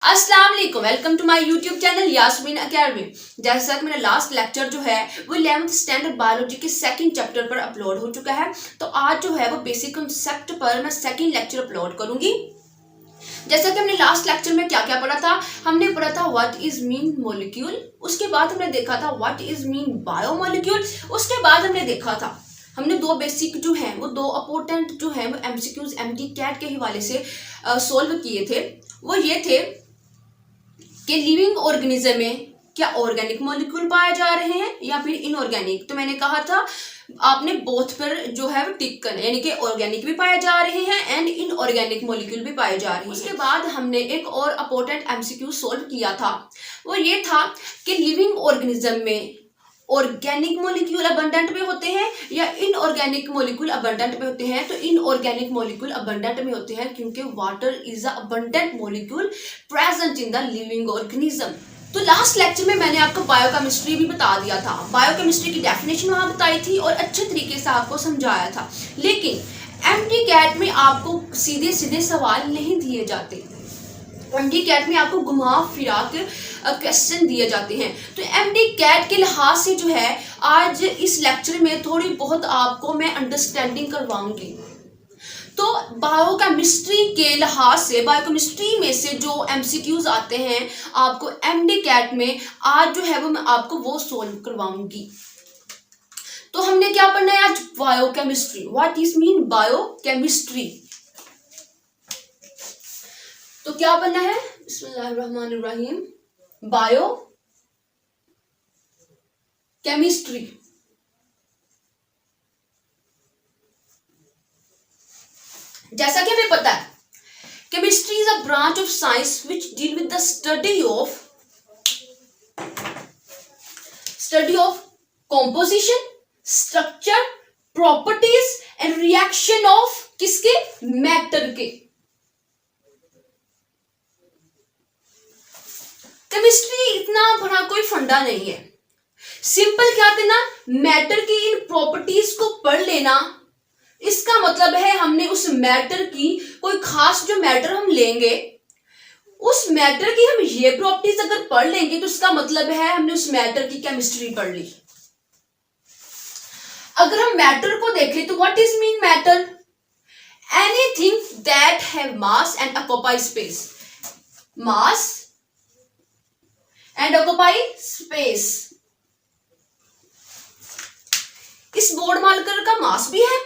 अस्सलाम वालेकुम, welcome to my YouTube channel Yasmin academy. जैसा कि मेरा लास्ट लेक्चर जो है वो 11th स्टैंडर्ड बायोलॉजी के सेकंड चैप्टर पर अपलोड हो चुका है। तो आज जो है वो बेसिक कॉन्सेप्ट पर मैं सेकंड लेक्चर अपलोड करूंगी। जैसा कि हमने लास्ट लेक्चर में क्या क्या पढ़ा था, हमने पढ़ा था व्हाट इज मीन मॉलिक्यूल, उसके बाद हमने देखा था व्हाट इज मीन बायोमॉलिक्यूल, उसके बाद हमने दो बेसिक जो हैं वो दो इंपॉर्टेंट जो हैं वो एमसीक्यूज एमटी कैट के हवाले से सोल्व किए थे। वो ये थे कि लिविंग ऑर्गेनिज्म में क्या ऑर्गेनिक मॉलिक्यूल पाए जा रहे हैं या फिर इनऑर्गेनिक। तो मैंने कहा था आपने बोथ पर जो है वो टिक करना, यानी कि ऑर्गेनिक भी पाए जा रहे हैं एंड इनऑर्गेनिक मॉलिक्यूल भी पाए जा रहे हैं। उसके बाद हमने एक और इंपॉर्टेंट एमसीक्यू सोल्व किया था, वो ये था कि लिविंग ऑर्गेनिज्म में ऑर्गेनिक मॉलिक्यूल अबंडेंट में होते हैं या इनऑर्गेनिक मॉलिक्यूल अबंडेंट में होते हैं। तो इनऑर्गेनिक मॉलिक्यूल अबंडेंट में होते हैं क्योंकि water is a abundant molecule present in the living organism. तो लास्ट लेक्चर में मैंने आपको बायोकेमिस्ट्री भी बता दिया था, बायोकेमिस्ट्री की डेफिनेशन वहां बताई थी और अच्छे तरीके से आपको समझाया था। लेकिन एमटी कैट में आपको सीधे सीधे सवाल नहीं दिए जाते, एमटी कैट में आपको घुमा फिरा के क्वेश्चन दिए जाते हैं। तो एमटी कैट के लिहाज से जो है आज इस लेक्चर में थोड़ी बहुत आपको मैं अंडरस्टैंडिंग करवाऊंगी। तो बायोकेमिस्ट्री के लिहाज से बायोकेमिस्ट्री में से जो एमसीक्यूज आते हैं आपको एमटी कैट में, आज जो है वो मैं आपको वो सोल्व करवाऊंगी। तो हमने क्या पढ़ना है आज? Biochemistry. What is mean biochemistry? तो क्या बनना है? बिस्मिल्लाहिर्रहमानिर्रहीम, बायो केमिस्ट्री। जैसा कि हमें पता है chemistry is a branch of science which deal with the study of composition, structure, properties and reaction of किसके? मैटर के। केमिस्ट्री इतना बड़ा कोई फंडा नहीं है, सिंपल क्या करना, मैटर की इन प्रॉपर्टीज को पढ़ लेना। इसका मतलब है हमने उस मैटर की कोई खास जो मैटर हम लेंगे, उस मैटर की हम ये प्रॉपर्टीज अगर पढ़ लेंगे तो इसका मतलब है हमने उस मैटर की केमिस्ट्री पढ़ ली। अगर हम मैटर को देखें तो what is mean matter? Anything that have mass and occupy space. Mass and occupy space. इस बोर्ड मार्कर का मास भी है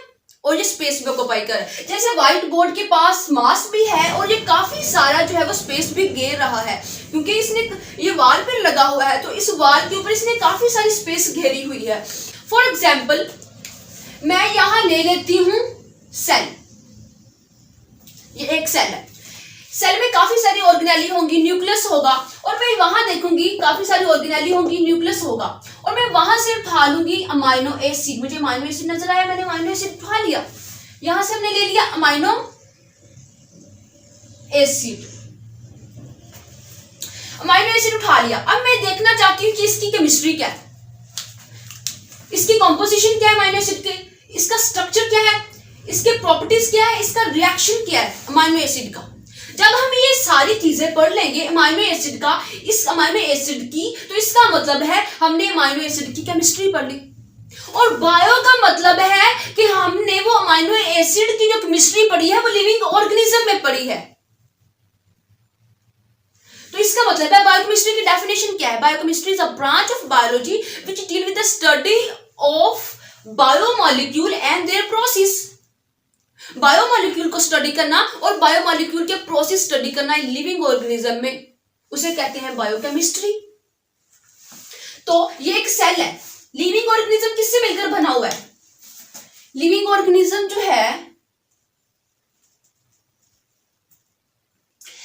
और ये स्पेस भी ऑक्यूपाई कर रहा है। जैसे व्हाइट बोर्ड के पास मास भी है और ये काफी सारा जो है वो स्पेस भी घेर रहा है, क्योंकि इसने ये वॉल पे लगा हुआ है तो इस वॉल के ऊपर इसने काफी सारी स्पेस घेरी हुई है। फॉर एग्जाम्पल मैं यहां ले लेती हूं सेल, ये एक सेल है, सेल में काफी सारी ऑर्गेनेली होंगी, न्यूक्लियस होगा, और मैं वहां देखूंगी काफी सारी ऑर्गेनेली होंगी, न्यूक्लियस होगा, और मैं वहां से उठा लूंगी अमाइनो एसिड। मुझे अमाइनो एसिड नजर आया, मैंने अमाइनो एसिड उठा लिया, यहां से हमने ले लिया अमाइनो एसिड, अमाइनो एसिड उठा लिया। अब मैं देखना चाहती हूँ कि इसकी केमिस्ट्री क्या है, इसकी कॉम्पोजिशन क्या है अमाइनो एसिड के, इसका स्ट्रक्चर क्या है, इसके प्रॉपर्टीज क्या है, इसका रिएक्शन क्या है अमाइनो एसिड का। जब हम ये सारी चीजें पढ़ लेंगे अमाइनो एसिड का, इस अमाइनो एसिड की, तो इसका मतलब है हमने अमाइनो एसिड की केमिस्ट्री पढ़ ली। और बायो का मतलब है कि हमने वो अमाइनो एसिड की जो केमिस्ट्री पढ़ी है वो लिविंग ऑर्गेनिज्म में पढ़ी है। तो इसका मतलब है बायोकेमिस्ट्री की डेफिनेशन क्या है? Biochemistry is a branch of biology which deal with the study of biomolecule and their process. Biomolecule को स्टडी करना और बायोमॉलिक्यूल के प्रोसेस स्टडी करना लिविंग ऑर्गेनिज्म में, उसे कहते हैं बायोकेमिस्ट्री। तो ये एक सेल है, लिविंग ऑर्गेनिज्म किससे मिलकर बना हुआ है? लिविंग ऑर्गेनिज्म जो है,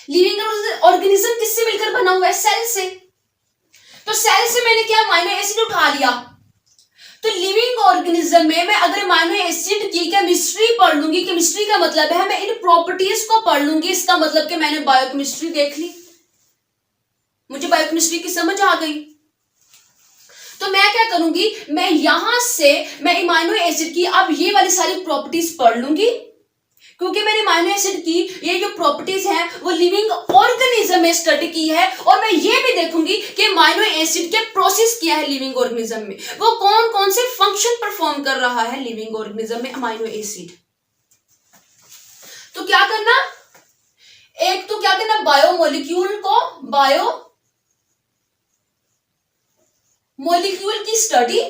लिविंग ऑर्गेनिज्म किससे मिलकर बना हुआ है? सेल से। तो सेल से मैंने क्या अमाइनो एसिड उठा लिया, तो लिविंग ऑर्गेनिज्म में मैं अगर अमाइनो एसिड की केमिस्ट्री पढ़ लूंगी, केमिस्ट्री का मतलब है मैं इन प्रॉपर्टीज को पढ़ लूंगी, इसका मतलब कि मैंने बायोकेमिस्ट्री देख ली, मुझे बायोकेमिस्ट्री की समझ आ गई। तो मैं क्या करूंगी, मैं यहां से मैं अमाइनो एसिड की अब ये वाली सारी प्रॉपर्टीज पढ़ लूंगी, क्योंकि मैंने अमाइनो एसिड की ये जो प्रॉपर्टीज हैं वो लिविंग ऑर्गेनिज्म में स्टडी की है, और मैं ये भी देखूंगी कि अमाइनो एसिड के प्रोसेस किया है लिविंग ऑर्गेनिज्म में, वो कौन कौन से फंक्शन परफॉर्म कर रहा है लिविंग ऑर्गेनिज्म में अमाइनो एसिड। तो क्या करना, एक तो क्या करना, बायोमोलिक्यूल की स्टडी।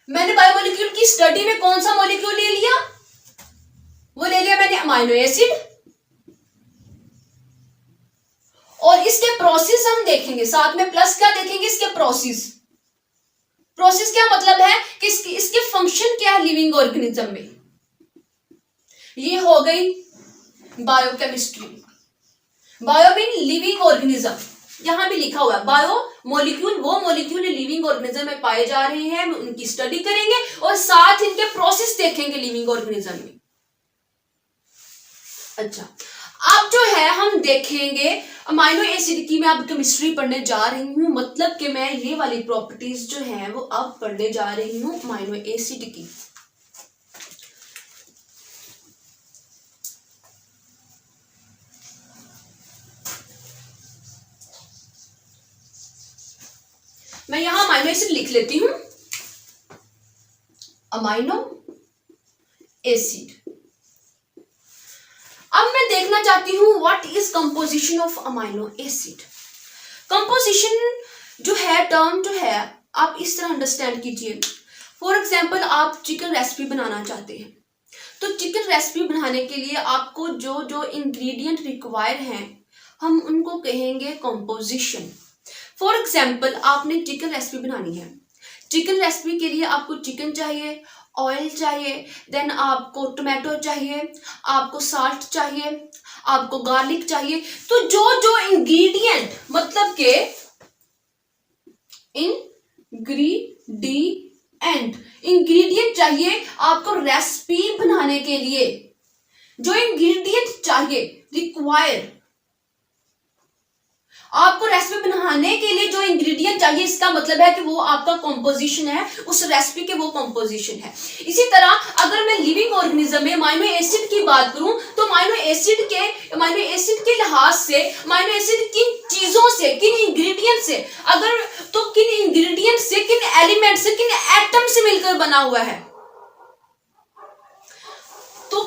मैंने बायोमोलिक्यूल की स्टडी में कौन सा मॉलिक्यूल ले लिया, वो ले लिया मैंने अमाइनो एसिड, और इसके प्रोसेस हम देखेंगे साथ में, प्लस क्या देखेंगे, इसके प्रोसेस क्या मतलब है कि इसके फंक्शन क्या है लिविंग ऑर्गेनिज्म में। ये हो गई biochemistry. Bio mean living organism, यहां भी लिखा हुआ है बायो मॉलिक्यूल, वो मॉलिक्यूल लिविंग ऑर्गेनिज्म में पाए जा रहे हैं, उनकी स्टडी करेंगे और साथ इनके प्रोसेस देखेंगे लिविंग ऑर्गेनिज्म में। अच्छा, अब जो है हम देखेंगे अमाइनो एसिड की, मैं अब केमिस्ट्री पढ़ने जा रही हूं, मतलब कि मैं ये वाली प्रॉपर्टीज जो है वो अब पढ़ने जा रही हूं अमाइनो एसिड की। मैं यहां अमाइनो एसिड लिख लेती हूं, अमाइनो एसिड। अब मैं देखना चाहती हूं what is composition of amino acid. Composition जो है, टर्म जो है, आप इस तरह अंडरस्टैंड कीजिए। फॉर एग्जांपल आप चिकन रेसिपी बनाना चाहते हैं, तो चिकन रेसिपी बनाने के लिए आपको जो जो इंग्रेडिएंट रिक्वायर हैं हम उनको कहेंगे कंपोजिशन। फॉर एग्जाम्पल आपने चिकन रेसिपी बनानी है, चिकन रेसिपी के लिए आपको चिकन चाहिए, ऑयल चाहिए, देन आपको टोमेटो चाहिए, आपको साल्ट चाहिए, आपको गार्लिक चाहिए। तो जो जो इंग्रेडिएंट, मतलब के इंग्रेडिएंट चाहिए आपको रेसिपी बनाने के लिए, जो इंग्रेडिएंट चाहिए रिक्वायर, आपको रेसिपी बनाने के लिए जो इंग्रेडिएंट चाहिए, इसका मतलब है कि वो आपका कंपोजिशन है, उस रेसिपी के वो कंपोजिशन है। इसी तरह अगर मैं लिविंग ऑर्गेनिज्म में अमाइनो एसिड की बात करूं, तो अमाइनो एसिड के लिहाज से अमाइनो एसिड किन चीजों से, किन इंग्रेडिएंट से, अगर तो किन इंग्रेडिएंट से, किन एलिमेंट से, किन एटम से मिलकर बना हुआ है। तो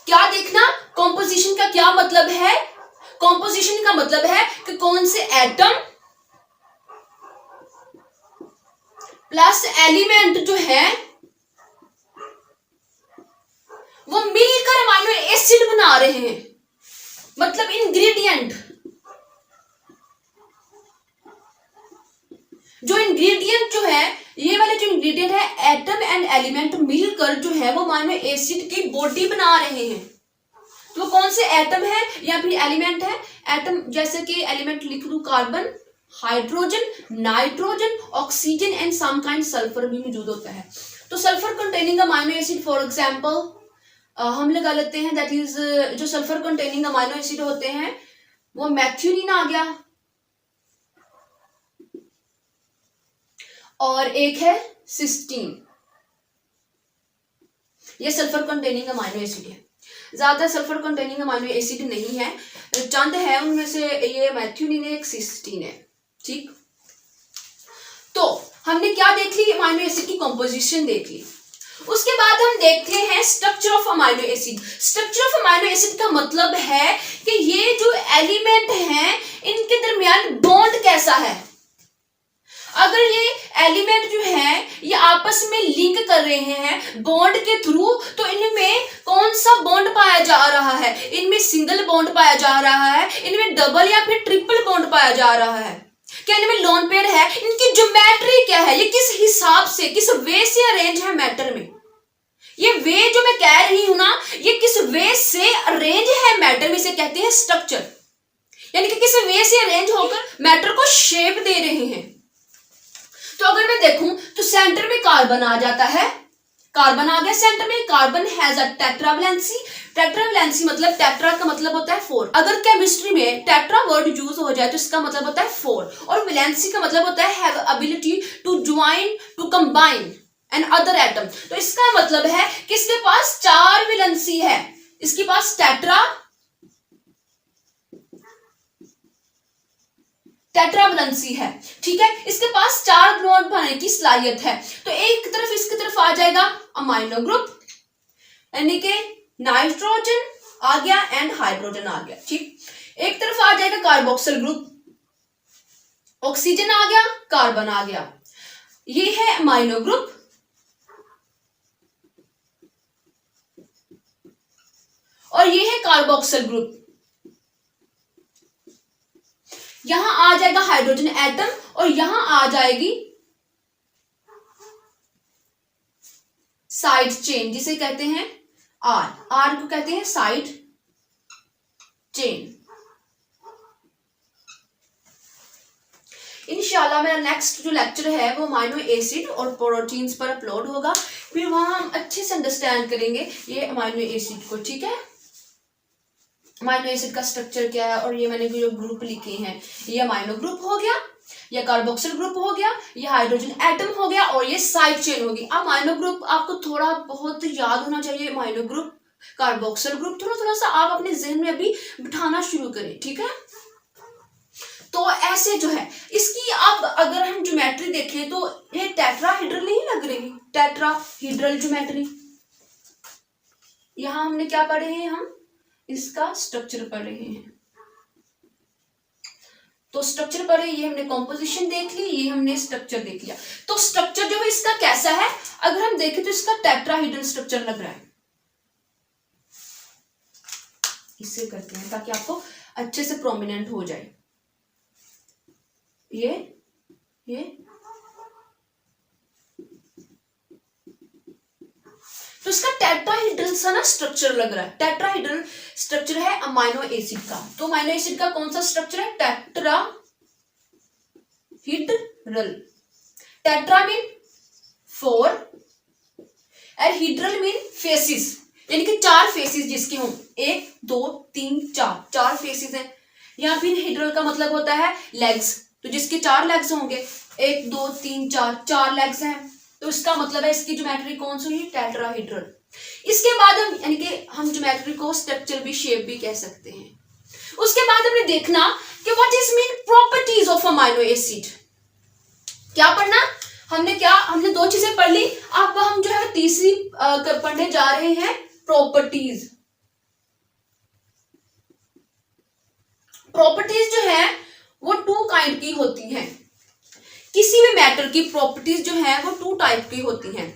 क्या देखना, कंपोजिशन का क्या मतलब है, कंपोजिशन का मतलब है कि कौन से एटम प्लस एलिमेंट जो है वो मिलकर अमाइनो एसिड बना रहे हैं, मतलब इंग्रेडिएंट, जो इंग्रेडिएंट जो है, ये वाले जो इंग्रेडिएंट है, एटम एंड एलिमेंट मिलकर जो है वो अमाइनो एसिड की बॉडी बना रहे हैं। तो कौन से एटम है या फिर एलिमेंट है, एटम जैसे कि एलिमेंट लिख लूं, carbon, hydrogen, nitrogen, oxygen and some kind sulphur भी मौजूद होता है। तो sulphur containing amino acid, for example हम लगा लेते हैं, दैट इज जो सल्फर कंटेनिंग अमाइनो एसिड होते हैं वो मैथ्यूनिन आ गया, और एक है सिस्टीन, ये सल्फर कंटेनिंग अमाइनो एसिड है। ज्यादा सल्फर कंटेनिंग अमाइनो एसिड नहीं है, चंद है उनमें से, ये मैथ्यूनिन है, एक सिस्टीन है। ठीक, तो हमने क्या देख ली, अमाइनो एसिड की कंपोजिशन देख ली। उसके बाद हम देखते हैं structure of amino acid. Structure of amino acid का मतलब है कि ये जो एलिमेंट हैं इनके दरमियान बॉन्ड कैसा है। अगर ये एलिमेंट जो है ये आपस में लिंक कर रहे हैं बॉन्ड के थ्रू, तो इनमें कौन सा बॉन्ड पाया जा रहा है, इनमें सिंगल बॉन्ड पाया जा रहा है, इनमें डबल या फिर ट्रिपल बॉन्ड पाया जा रहा है, क्या इनमें लोन पेयर है, इनकी ज्योमेट्री क्या है, ये किस हिसाब से, किस वे से अरेंज है मैटर में। ये वे जो मैं कह रही हूं ना, ये किस वे से अरेंज है मैटर में, इसे कहते हैं स्ट्रक्चर, यानी कि किस वे से अरेंज होकर मैटर को शेप दे रहे हैं। तो अगर मैं देखूं तो सेंटर में कार्बन आ जाता है, कार्बन आ गया सेंटर में, carbon has a tetravalency, tetravalency मतलब टेट्रा का मतलब होता है 4। अगर केमिस्ट्री में टेट्रा वर्ड यूज हो जाए तो इसका मतलब होता है 4, और वैलेंसी का मतलब होता है have ability to join, to combine, an other atom. तो इसका मतलब है कि इसके पास 4 वैलेंसी है, इसके पास टेट्रावैलेंसी है, ठीक है। इसके पास 4 बॉन्ड बनाने की सलाहियत है। तो एक तरफ इसकी तरफ आ जाएगा अमाइनो ग्रुप, यानी कि नाइट्रोजन आ गया एंड हाइड्रोजन आ गया, ठीक। एक तरफ आ जाएगा कार्बोक्सिल ग्रुप, ऑक्सीजन आ गया, कार्बन आ गया। ये है अमाइनो ग्रुप, और ये है कार्बोक्सिल ग्रुप। यहां आ जाएगा हाइड्रोजन एटम और यहां आ जाएगी साइड चेन, जिसे कहते हैं आर को कहते हैं साइड चेन। इंशाल्लाह मेरा नेक्स्ट जो लेक्चर है वो अमाइनो एसिड और प्रोटीन्स पर अपलोड होगा, फिर वहां हम अच्छे से अंडरस्टैंड करेंगे ये अमाइनो एसिड को, ठीक है। अमाइनो एसिड का स्ट्रक्चर क्या है, और ये मैंने जो ग्रुप लिखे हैं, ये अमाइनो ग्रुप हो गया, ये कार्बोक्सिल ग्रुप हो गया, ये हाइड्रोजन एटम हो गया, और ये साइड चेन होगी। अमाइनो ग्रुप आपको थोड़ा बहुत याद होना चाहिए, अमाइनो ग्रुप, कार्बोक्सिल ग्रुप, थोड़ा थोड़ा सा आप अपने जहन में अभी बिठाना शुरू करें, ठीक है। तो ऐसे जो है इसकी आप अगर हम ज्योमेट्री देखें तो ये टेट्राहेड्रल नहीं लग रही, टेट्राहेड्रल ज्योमेट्री। यहां हमने क्या पढ़े हैं, हम इसका स्ट्रक्चर पढ़ रहे हैं। तो स्ट्रक्चर पढ़े, ये हमने कॉम्पोजिशन देख ली, ये हमने स्ट्रक्चर देख लिया। तो स्ट्रक्चर जो है इसका कैसा है, अगर हम देखें तो इसका टेट्राहेड्रल स्ट्रक्चर लग रहा है। इससे करते हैं ताकि आपको अच्छे से प्रोमिनेंट हो जाए। ये तो इसका टेट्राहेड्रल सा ना स्ट्रक्चर लग रहा है। टेट्राहेड्रल स्ट्रक्चर है अमाइनो एसिड का। तो अमाइनो एसिड का कौन सा स्ट्रक्चर है, टेट्राहेड्रल। टेट्रा मीन 4 और हेड्रल मीन फेसिस, यानी कि 4 फेसिस जिसके हों, 1 2 3 4 फेसिस हैं। यहाँ फिर हेड्रल का मतलब होता है लेग्स, तो जिसके 4 लेग्स होंगे, 1 2 3 4 लेग्स हैं, तो इसका मतलब है इसकी ज्योमेट्री कौन सी है, टेट्राहेड्रल। इसके बाद हम यानी कि हम ज्योमेट्री को स्ट्रक्चर भी, शेप भी कह सकते हैं। उसके बाद हमने देखना कि what is mean properties of amino acid. क्या पढ़ना हमने, हमने 2 चीजें पढ़ ली, अब हम जो है तीसरी पढ़ने जा रहे हैं, प्रॉपर्टीज। प्रॉपर्टीज जो है वो 2 काइंड की होती हैं। किसी भी मैटर की प्रॉपर्टीज जो है वो 2 टाइप की होती हैं।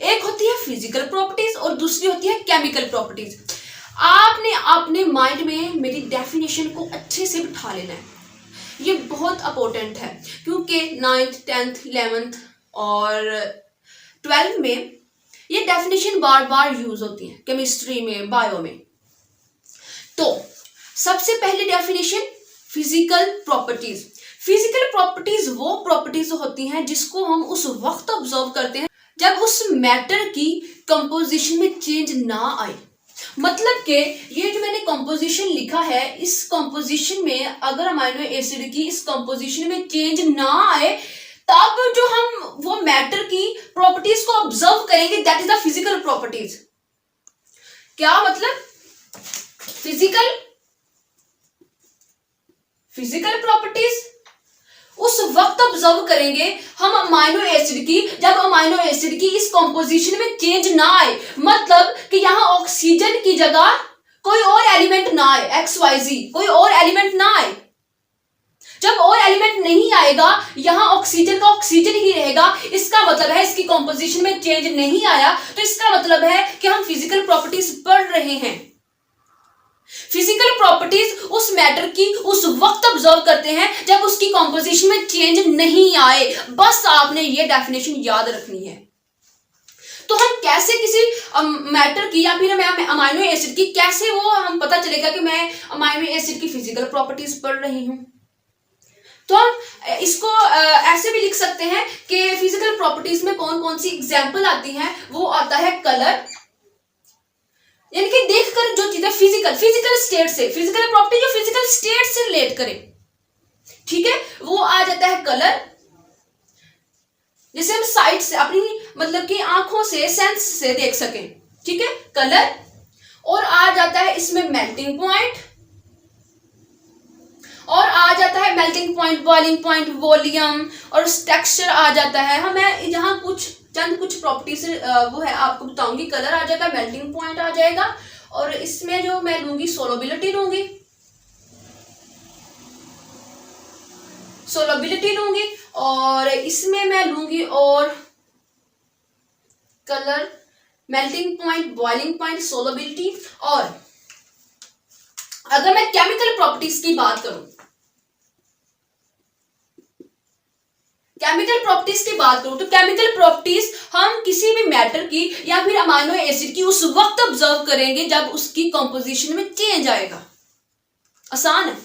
एक होती है फिजिकल प्रॉपर्टीज और दूसरी होती है केमिकल प्रॉपर्टीज। आपने अपने माइंड में मेरी डेफिनेशन को अच्छे से बिठा लेना है, ये बहुत इंपॉर्टेंट है, क्योंकि 9th 10th 11th और 12th में ये डेफिनेशन बार बार यूज होती है, केमिस्ट्री में, बायो में। तो सबसे पहली definition, physical properties. Physical properties वो प्रॉपर्टीज होती हैं जिसको हम उस वक्त ऑब्जर्व करते हैं जब उस मैटर की कंपोजिशन में चेंज ना आए। मतलब कि ये जो मैंने कंपोजिशन लिखा है, इस कंपोजिशन में अगर अमाइनो एसिड की इस कंपोजिशन में चेंज ना आए, तब जो हम वो मैटर की प्रॉपर्टीज को ऑब्जर्व करेंगे, that is the physical properties. क्या मतलब, फिजिकल प्रॉपर्टीज उस वक्त ऑब्जर्व करेंगे हम अमाइनो एसिड की, जब अमाइनो एसिड की इस कंपोजिशन में चेंज ना आए, मतलब कि यहां ऑक्सीजन की जगह कोई और एलिमेंट ना आए, XYZ कोई और एलिमेंट ना आए। जब और एलिमेंट नहीं आएगा, यहां ऑक्सीजन का ऑक्सीजन ही रहेगा, इसका मतलब है इसकी कंपोजिशन में चेंज नहीं आया, तो इसका मतलब है कि हम फिजिकल प्रॉपर्टीज पढ़ रहे हैं। फिजिकल प्रॉपर्टीज उस मैटर की उस वक्त ऑब्जर्व करते हैं जब उसकी कंपोजिशन में चेंज नहीं आए। बस आपने ये डेफिनेशन याद रखनी है। तो हम कैसे किसी मैटर की या फिर अमाइनो एसिड की, कैसे वो हम पता चलेगा कि मैं अमाइनो एसिड की फिजिकल प्रॉपर्टीज पढ़ रही हूं। तो हम इसको ऐसे भी लिख सकते हैं कि फिजिकल प्रॉपर्टीज में कौन कौन सी एग्जाम्पल आती हैं। वो आता है कलर, यानी कि देखकर जो चीजें फिजिकल स्टेट से, फिजिकल प्रॉपर्टी जो फिजिकल स्टेट से रिलेट करे, ठीक है, वो आ जाता है कलर। जिसे हम साइट से अपनी मतलब कि आंखों से सेंस से देख सकें, ठीक है, कलर। और आ जाता है इसमें मेल्टिंग पॉइंट, और आ जाता है melting point, boiling point, volume और टेक्सचर आ जाता है। हमें यहाँ कुछ प्रॉपर्टीज वो है आपको बताऊंगी। कलर आ जाएगा, मेल्टिंग पॉइंट आ जाएगा, और इसमें जो मैं लूंगी सोलबिलिटी लूंगी, और इसमें मैं लूंगी और colour, melting point, boiling point, solubility. और अगर मैं केमिकल प्रॉपर्टीज की बात करूं, तो केमिकल प्रॉपर्टीज हम किसी भी मैटर की या फिर अमाइनो एसिड की उस वक्त ऑब्जर्व करेंगे जब उसकी कंपोजिशन में चेंज आएगा। आसान है,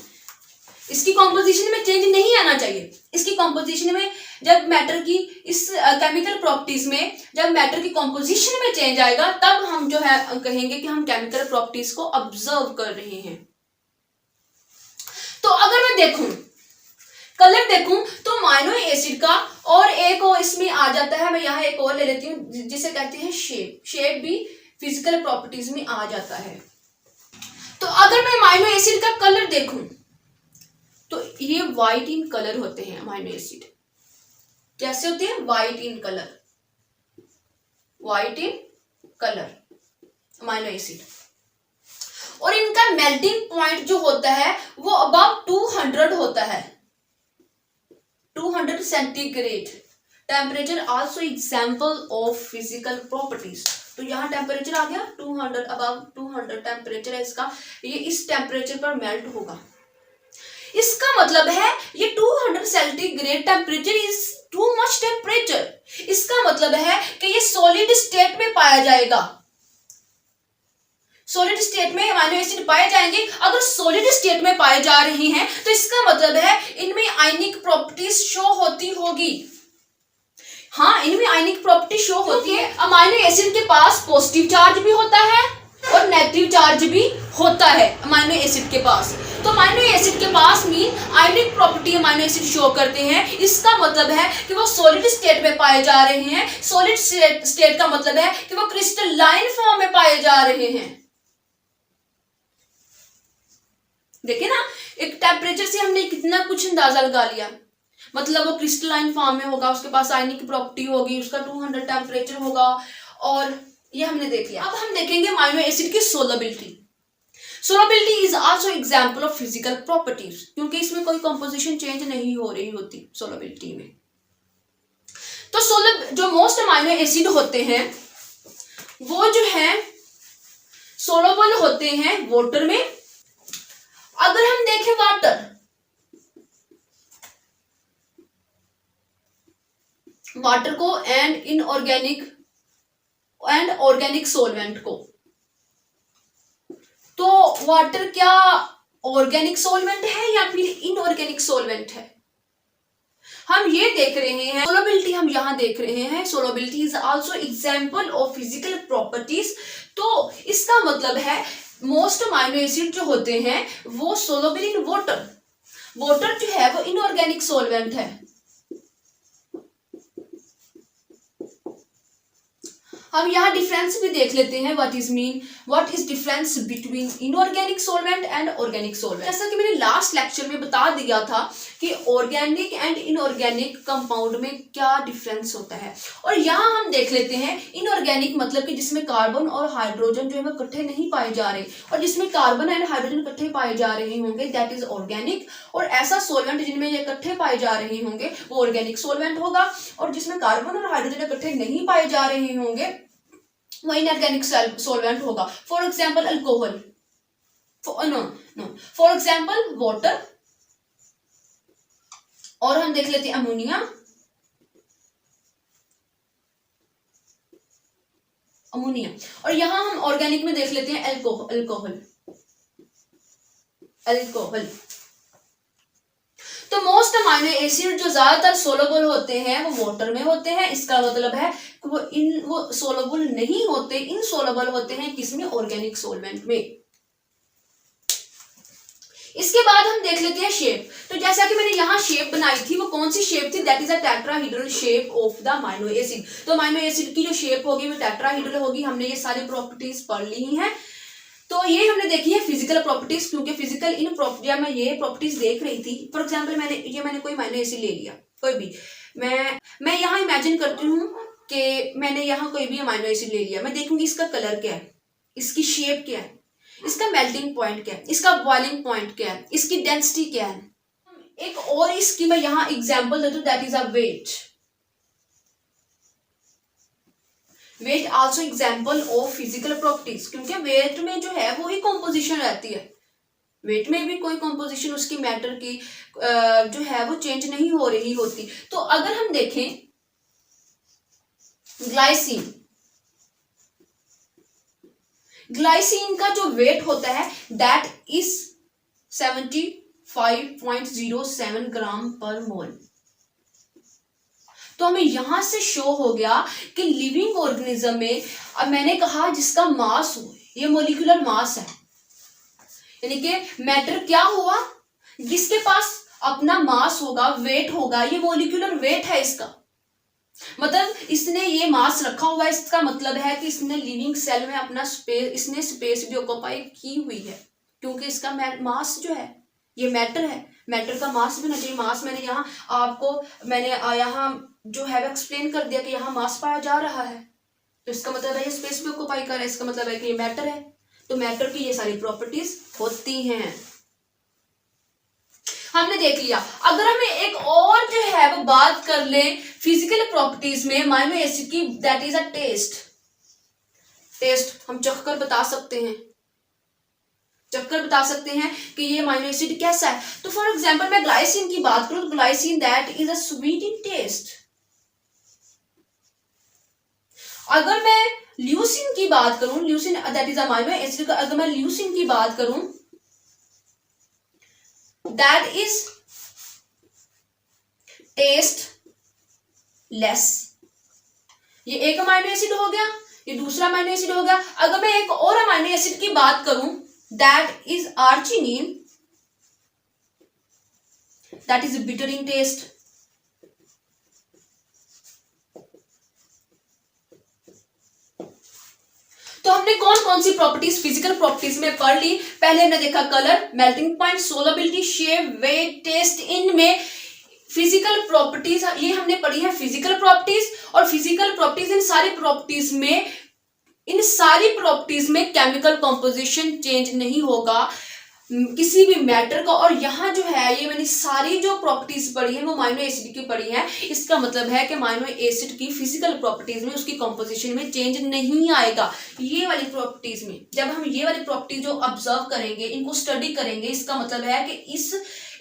इसकी कंपोजिशन में चेंज नहीं आना चाहिए। इसकी कंपोजिशन में जब मैटर की इस केमिकल प्रॉपर्टीज में जब मैटर की कंपोजिशन में चेंज आएगा, तब हम जो है कहेंगे कि हम केमिकल प्रॉपर्टीज को ऑब्जर्व कर रहे हैं। तो अगर मैं देखूं, कलर देखूं, तो अमाइनो एसिड का और एक और इसमें आ जाता है, मैं यहाँ एक और ले लेती हूँ जिसे कहते हैं शेप। शेप भी फिजिकल प्रॉपर्टीज में आ जाता है। तो अगर मैं अमाइनो एसिड का कलर देखूं, तो ये व्हाइट इन कलर होते हैं। अमाइनो एसिड कैसे होते हैं? White in colour amino acid. और इनका मेल्टिंग पॉइंट जो होता है वो अबव 200 होता है, 200 centigrade temperature. Also example of physical properties. तो यहाँ टेम्परेचर आ गया 200, अबव 200 टेम्परेचर है इसका, ये इस टेम्परेचर पर मेल्ट होगा। इसका मतलब है ये 200 centigrade temperature is too much temperature. इसका मतलब है कि ये सॉलिड स्टेट में पाया जाएगा। सॉलिड स्टेट में अमाइनो एसिड पाए जाएंगे। अगर सॉलिड स्टेट में पाए जा रहे हैं तो इसका मतलब है इनमें आयनिक प्रॉपर्टीज शो होती होगी। हाँ, इनमें आयनिक प्रॉपर्टी शो होती है। अमाइनो एसिड के पास पॉजिटिव चार्ज भी होता है और नेगेटिव चार्ज भी होता है अमाइनो एसिड के पास। तो अमाइनो एसिड के पास मीन आयनिक प्रॉपर्टी अमाइनो एसिड शो करते हैं। इसका मतलब है कि वो सॉलिड स्टेट में पाए जा रहे हैं। सॉलिड स्टेट का मतलब है कि वो क्रिस्टलाइन फॉर्म में पाए जा रहे हैं। देखिए ना, एक टेम्परेचर से हमने कितना कुछ अंदाजा लगा लिया। मतलब वो क्रिस्टलाइन फॉर्म में होगा, उसके पास आयनिक प्रॉपर्टी होगी, उसका 200 टेम्परेचर होगा, और ये हमने देख लिया। अब हम देखेंगे अमाइनो एसिड की solubility. Solubility is also example of physical properties, क्योंकि इसमें कोई कंपोजिशन चेंज नहीं हो रही होती सोलबिलिटी में। तो जो मोस्ट अमाइनो एसिड होते हैं वो जो है सोलबल होते हैं वाटर में। अगर हम देखें वाटर को एंड ऑर्गेनिक सोलवेंट को, तो वाटर क्या ऑर्गेनिक सोलवेंट है या फिर इनऑर्गेनिक सोलवेंट है? हम ये देख रहे हैं सोलबिलिटी, हम यहां देख रहे हैं solubility is also example of physical properties. तो इसका मतलब है मोस्ट अमाइनो एसिड जो होते हैं वो सोलबल इन वाटर। वाटर जो है वो इनऑर्गेनिक सोलवेंट है। हम यहाँ डिफरेंस भी देख लेते हैं। What is difference between inorganic solvent and organic solvent. जैसा कि मैंने लास्ट लेक्चर में बता दिया था कि ऑर्गेनिक एंड इनऑर्गेनिक कंपाउंड में क्या डिफरेंस होता है। और यहाँ हम देख लेते हैं इनऑर्गेनिक मतलब कि जिसमें कार्बन और हाइड्रोजन जो है वो इकट्ठे नहीं पाए जा रहे, और जिसमें कार्बन एंड हाइड्रोजन इकट्ठे पाए जा रहे होंगे दैट इज ऑर्गेनिक। और ऐसा सोलवेंट जिनमें ये इकट्ठे पाए जा रहे होंगे वो ऑर्गेनिक सोलवेंट होगा। और जिसमें कार्बन और हाइड्रोजन इकट्ठे नहीं पाए जा रहे होंगे वो इनऑर्गेनिक सोलवेंट होगा। For example alcohol, for example water, और हम देख लेते हैं अमोनिया, और यहां हम ऑर्गेनिक में देख लेते हैं अल्कोहल। तो मोस्ट अमाइनो एसिड जो ज्यादातर सोलबल होते हैं वो वाटर में होते हैं। इसका मतलब है कि वो सोलबल नहीं होते, इनसोलबल होते हैं किसमें? ऑर्गेनिक सोलवेंट में। इसके बाद हम देख लेते हैं शेप। तो जैसा कि मैंने यहाँ शेप बनाई थी, वो कौन सी शेप थी, that is a tetrahedral shape of the amino acid. तो अमाइनो एसिड की जो शेप होगी वो टेट्राहेड्रल होगी। हमने ये सारी प्रॉपर्टीज पढ़ ली हैं। तो ये हमने देखी है फिजिकल प्रॉपर्टीज, क्योंकि फिजिकल इन प्रॉपर्टी मैं ये प्रॉपर्टीज देख रही थी। फॉर एग्जांपल मैंने कोई अमाइनो एसिड ले लिया, कोई भी, मैं यहाँ इमेजिन करती हूँ कि मैंने यहाँ कोई भी अमाइनो एसिड ले लिया। मैं देखूंगी इसका कलर क्या है, इसकी शेप क्या है, इसका मेल्टिंग पॉइंट क्या है, इसका बॉइलिंग पॉइंट क्या है, इसकी डेंसिटी क्या है। एक और इसकी मैं यहाँ एग्जांपल देती हूँ, that is a weight. Weight also example of physical properties, क्योंकि वेट में जो है वो ही कॉम्पोजिशन रहती है। वेट में भी कोई कॉम्पोजिशन उसकी मैटर की जो है वो चेंज नहीं हो रही होती। तो अगर हम देखें ग्लाइसिन का जो वेट होता है दैट इज 75.07 ग्राम पर मोल। तो हमें यहां से शो हो गया कि लिविंग ऑर्गेनिज्म में, अब मैंने कहा जिसका मास हो, ये मोलिकुलर मास है, यानी कि मैटर क्या हुआ, जिसके पास अपना मास होगा, वेट होगा, ये मोलिकुलर वेट है इसका। मतलब इसने ये मास रखा हुआ है, इसका मतलब है कि इसने लिविंग सेल में अपना स्पेस, इसने स्पेस भी ऑक्यूपाई की हुई है, क्योंकि इसका मास जो है ये मैटर है। मैटर का मास भी होना चाहिए। मास मैंने यहाँ जो है एक्सप्लेन कर दिया कि यहाँ मास पाया जा रहा है, तो इसका मतलब है ये स्पेस भी ऑक्यूपाई कर रहा है, इसका मतलब है कि ये मैटर है। तो मैटर की ये सारी प्रॉपर्टीज होती हैं, हमने देख लिया। अगर हमें एक और जो है वो बात कर ले फिजिकल प्रॉपर्टीज में अमाइनो एसिड की, दैट इज अ टेस्ट। हम चखकर बता सकते हैं, कि ये अमाइनो एसिड कैसा है। तो फॉर एग्जांपल मैं ग्लाइसिन की बात करूं तो glycine that is a sweet in taste. अगर मैं ल्यूसिन की बात करूं, leucine that is amino acid, अगर मैं ल्यूसिन की बात करूं दैट इज टेस्ट लेस। ये एक अमाइनो एसिड हो गया, ये दूसरा अमाइनो एसिड हो गया। अगर मैं एक और अमाइनो एसिड की बात करूं that is arginine, that is bitter in taste. तो हमने कौन कौन सी प्रॉपर्टीज फिजिकल प्रॉपर्टीज में पढ़ ली। पहले हमने देखा colour, melting point, solubility, shape, weight, taste. इनमें फिजिकल प्रॉपर्टीज ये हमने पढ़ी है फिजिकल प्रॉपर्टीज। और फिजिकल प्रॉपर्टीज इन सारी प्रॉपर्टीज में केमिकल कॉम्पोजिशन चेंज नहीं होगा किसी भी मैटर का। और यहाँ जो है ये मैंने सारी जो प्रॉपर्टीज पढ़ी है वो अमाइनो एसिड की पढ़ी है। इसका मतलब है कि अमाइनो एसिड की फिजिकल प्रॉपर्टीज में उसकी कॉम्पोजिशन में चेंज नहीं आएगा। ये वाली प्रॉपर्टीज में जब हम ये वाली प्रॉपर्टीज जो ऑब्जर्व करेंगे, इनको स्टडी करेंगे, इसका मतलब है कि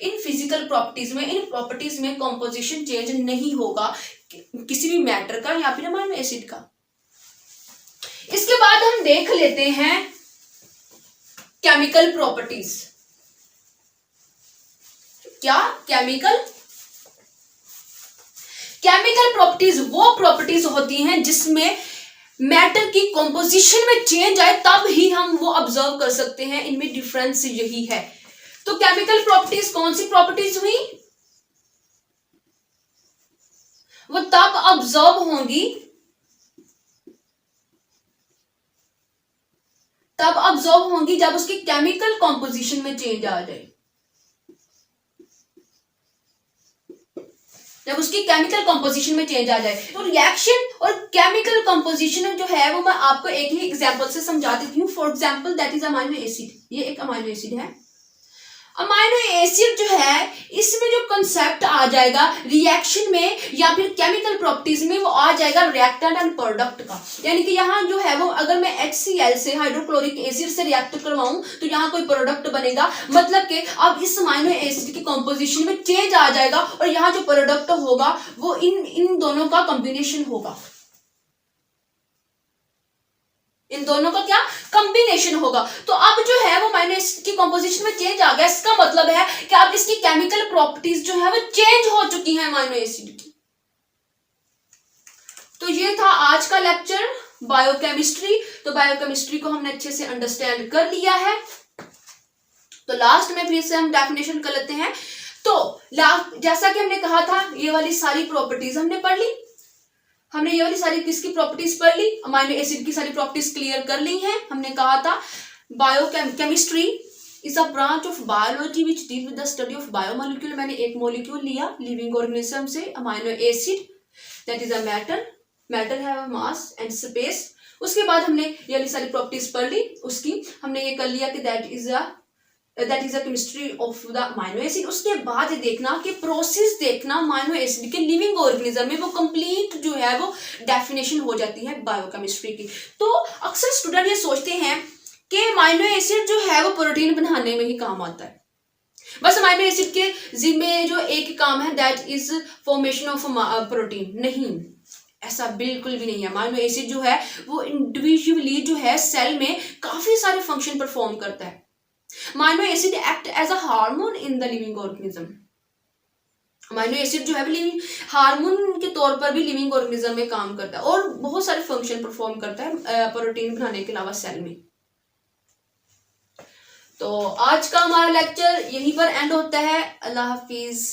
इन फिजिकल प्रॉपर्टीज में, इन प्रॉपर्टीज में कॉम्पोजिशन चेंज नहीं होगा किसी भी मैटर का या फिर अमाइनो एसिड का। इसके बाद हम देख लेते हैं केमिकल प्रॉपर्टीज। क्या केमिकल प्रॉपर्टीज वो प्रॉपर्टीज होती हैं जिसमें मैटर की कॉम्पोजिशन में चेंज आए, तब ही हम वो ऑब्जर्व कर सकते हैं। इनमें डिफरेंस यही है। तो केमिकल प्रॉपर्टीज कौन सी प्रॉपर्टीज हुई, वो तब ऑब्जर्व होंगी जब उसकी केमिकल कॉम्पोजिशन में चेंज आ जाए। तो रिएक्शन और केमिकल कॉम्पोजिशन जो है वो मैं आपको एक ही एग्जांपल से समझा देती हूँ। For example that is amino acid. ये एक अमाइनो एसिड है। अमाइनो एसिड जो है इसमें जो कंसेप्ट आ जाएगा रिएक्शन में या फिर केमिकल प्रॉपर्टीज में, वो आ जाएगा रिएक्टेंट एंड प्रोडक्ट का। यानी कि यहाँ जो है वो अगर मैं HCl से, हाइड्रोक्लोरिक एसिड से रिएक्ट करवाऊं तो यहाँ कोई प्रोडक्ट बनेगा। मतलब कि अब इस अमाइनो एसिड की कॉम्पोजिशन में चेंज आ जाएगा और यहाँ जो प्रोडक्ट होगा वो इन दोनों का कॉम्बिनेशन होगा। इन दोनों का क्या कॉम्बिनेशन होगा। तो अब जो है वो अमाइनो एसिड की कॉम्पोजिशन में चेंज आ गया। इसका मतलब है कि अब इसकी केमिकल प्रॉपर्टीज जो है वो चेंज हो चुकी हैं अमाइनो एसिड की। तो ये था आज का लेक्चर बायोकेमिस्ट्री। तो बायोकेमिस्ट्री को हमने अच्छे से अंडरस्टैंड कर लिया है। तो लास्ट में फिर से हम डेफिनेशन कर लेते हैं। तो जैसा कि हमने कहा था, ये वाली सारी प्रॉपर्टीज हमने पढ़ ली। हमने ये वाली सारी किसकी प्रॉपर्टीज पढ़ ली, अमीनो एसिड की सारी प्रॉपर्टीज क्लियर कर ली हैं। हमने कहा था biochemistry is a branch of biology which deal with the study of biomolecule. मैंने एक मॉलिक्यूल लिया लिविंग ऑर्गेनिज्म से, amino acid, that is a matter have a mass and space. उसके बाद हमने ये वाली सारी प्रॉपर्टीज पढ़ ली उसकी, हमने ये कर लिया कि that is a chemistry of the amino acid. उसके बाद देखना कि प्रोसेस देखना अमीनो एसिड के लिविंग ऑर्गेनिज्म में, वो कंप्लीट जो है वो डेफिनेशन हो जाती है बायोकेमिस्ट्री की। तो अक्सर स्टूडेंट ये सोचते हैं कि अमीनो एसिड जो है वो प्रोटीन बनाने में ही काम आता है, बस अमीनो एसिड के जिम्मे जो एक काम है that is formation of protein. नहीं, ऐसा बिल्कुल भी नहीं है। अमीनो एसिड जो है वो इंडिविजुअली जो है सेल में काफी सारे फंक्शन परफॉर्म करता है। Amino acid act as a hormone in the living organism. Amino acid जो है वो लिविंग हार्मोन के तौर पर भी लिविंग ऑर्गेनिज्म में काम करता है और बहुत सारे फंक्शन परफॉर्म करता है प्रोटीन बनाने के अलावा सेल में। तो आज का हमारा लेक्चर यहीं पर एंड होता है। अल्लाह हाफिज।